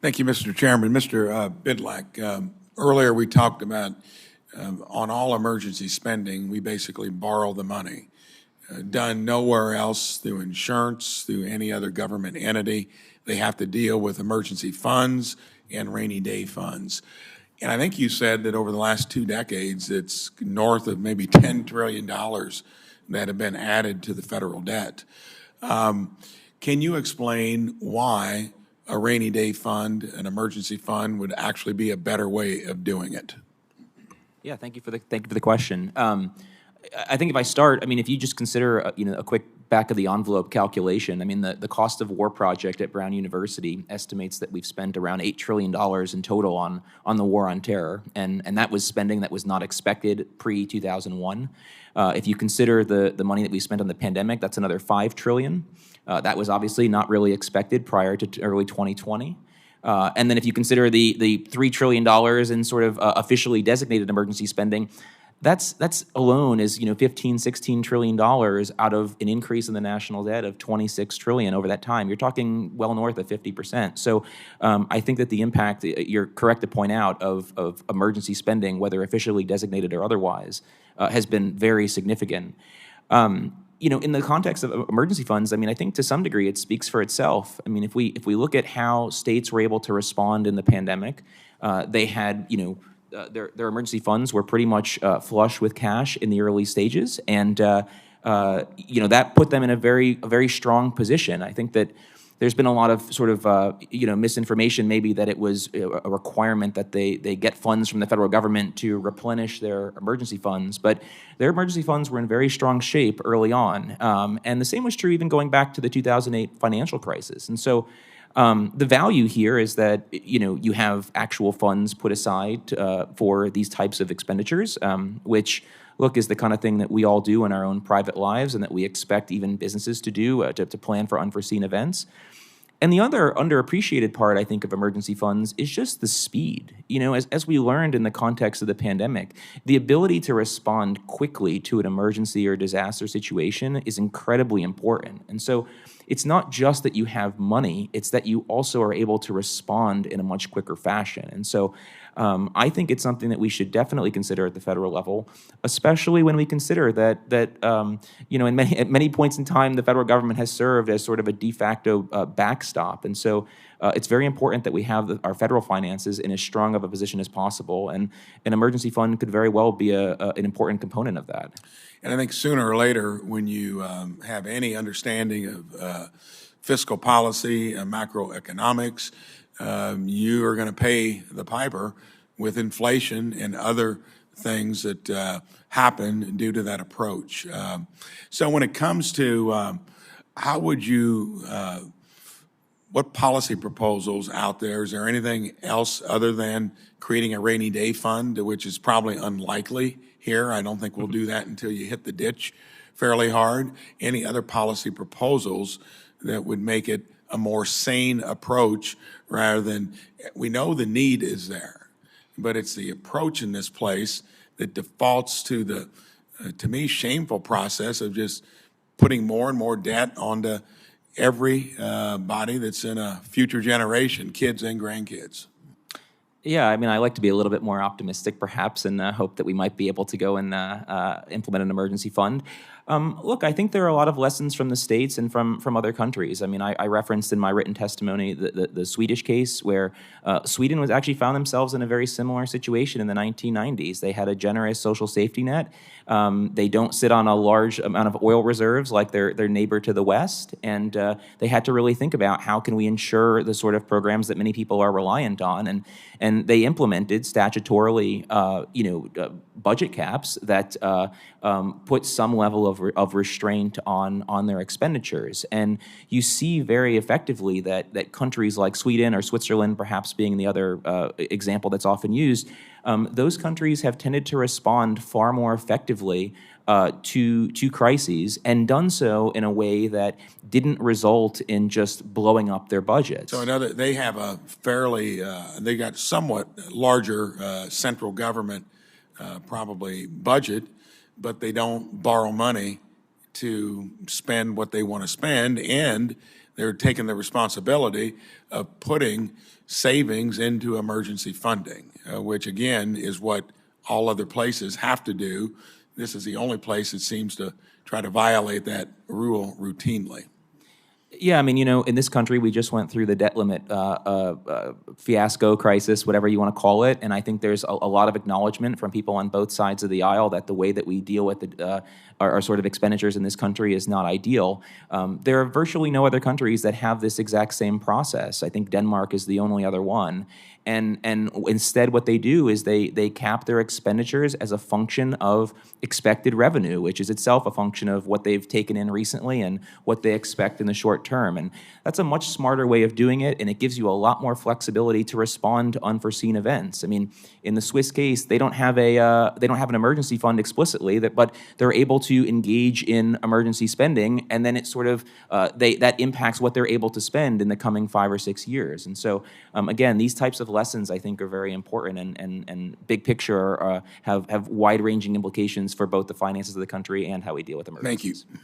Thank you, Mr. Chairman. Mr. Bidlack, earlier we talked about on all emergency spending, we basically borrow the money. Done nowhere else through insurance, through any other government entity. They have to deal with emergency funds and rainy day funds. And I think you said that over the last 2 decades, it's north of maybe $10 trillion that have been added to the federal debt. Can you explain why a rainy day fund, an emergency fund, would actually be a better way of doing it? Yeah, thank you for the question. I think if I start, I mean, if you just consider a quick back of the envelope calculation, I mean, the cost of war project at Brown University estimates that we've spent around $8 trillion in total on the war on terror, and that was spending that was not expected pre-2001. If you consider the money that we spent on the pandemic, that's another $5 trillion. That was obviously not really expected prior to early 2020. And then if you consider the $3 trillion in sort of officially designated emergency spending, that's alone is 15, 16 trillion dollars out of an increase in the national debt of 26 trillion over that time. You're talking well north of 50%. So I think that the impact, you're correct to point out, of emergency spending, whether officially designated or otherwise, has been very significant. In the context of emergency funds, I mean, I think to some degree it speaks for itself. I mean, if we look at how states were able to respond in the pandemic, they had, their emergency funds were pretty much flush with cash in the early stages, and that put them in a very strong position. I think that there's been a lot of sort of misinformation, maybe that it was a requirement that they get funds from the federal government to replenish their emergency funds, but their emergency funds were in very strong shape early on, and the same was true even going back to the 2008 financial crisis. And so the value here is that you have actual funds put aside for these types of expenditures, which, look, is the kind of thing that we all do in our own private lives and that we expect even businesses to do to plan for unforeseen events. And the other underappreciated part, I think, of emergency funds is just the speed. As we learned in the context of the pandemic, the ability to respond quickly to an emergency or disaster situation is incredibly important. And so it's not just that you have money, it's that you also are able to respond in a much quicker fashion. And so I think it's something that we should definitely consider at the federal level, especially when we consider that at many points in time, the federal government has served as sort of a de facto backstop. And so it's very important that we have our federal finances in as strong of a position as possible, and an emergency fund could very well be an important component of that. And I think sooner or later, when you have any understanding of fiscal policy, macroeconomics, you are going to pay the piper with inflation and other things that happen due to that approach. So when it comes to how would you, what policy proposals out there, is there anything else other than creating a rainy day fund, which is probably unlikely here? I don't think we'll do that until you hit the ditch fairly hard. Any other policy proposals that would make it a more sane approach rather than, we know the need is there, but it's the approach in this place that defaults to the, to me, shameful process of just putting more and more debt onto every body that's in a future generation, kids and grandkids. Yeah, I mean, I like to be a little bit more optimistic, perhaps, and hope that we might be able to go and implement an emergency fund. Look, I think there are a lot of lessons from the states and from other countries. I mean, I referenced in my written testimony the Swedish case, where Sweden was actually found themselves in a very similar situation in the 1990s. They had a generous social safety net. They don't sit on a large amount of oil reserves like their neighbor to the west, and they had to really think about how can we ensure the sort of programs that many people are reliant on, and they implemented statutorily, budget caps that put some level of restraint on their expenditures. And you see very effectively that countries like Sweden or Switzerland, perhaps being the other example that's often used, those countries have tended to respond far more effectively to crises, and done so in a way that didn't result in just blowing up their budgets. So they have a fairly, they got somewhat larger central government probably budget, but they don't borrow money to spend what they want to spend, and they're taking the responsibility of putting savings into emergency funding, which again is what all other places have to do. This is the only place that seems to try to violate that rule routinely. Yeah, I mean, in this country, we just went through the debt limit fiasco, crisis, whatever you want to call it, and I think there's a lot of acknowledgement from people on both sides of the aisle that the way that we deal with our sort of expenditures in this country is not ideal. There are virtually no other countries that have this exact same process. I think Denmark is the only other one. And instead what they do is they cap their expenditures as a function of expected revenue, which is itself a function of what they've taken in recently and what they expect in the short term. And that's a much smarter way of doing it, and it gives you a lot more flexibility to respond to unforeseen events. I mean, in the Swiss case, they don't have an emergency fund explicitly, but they're able to engage in emergency spending, and then it sort of that impacts what they're able to spend in the coming 5 or 6 years. And so again, these types of lessons I think are very important and big picture have wide-ranging implications for both the finances of the country and how we deal with emergencies. Thank you.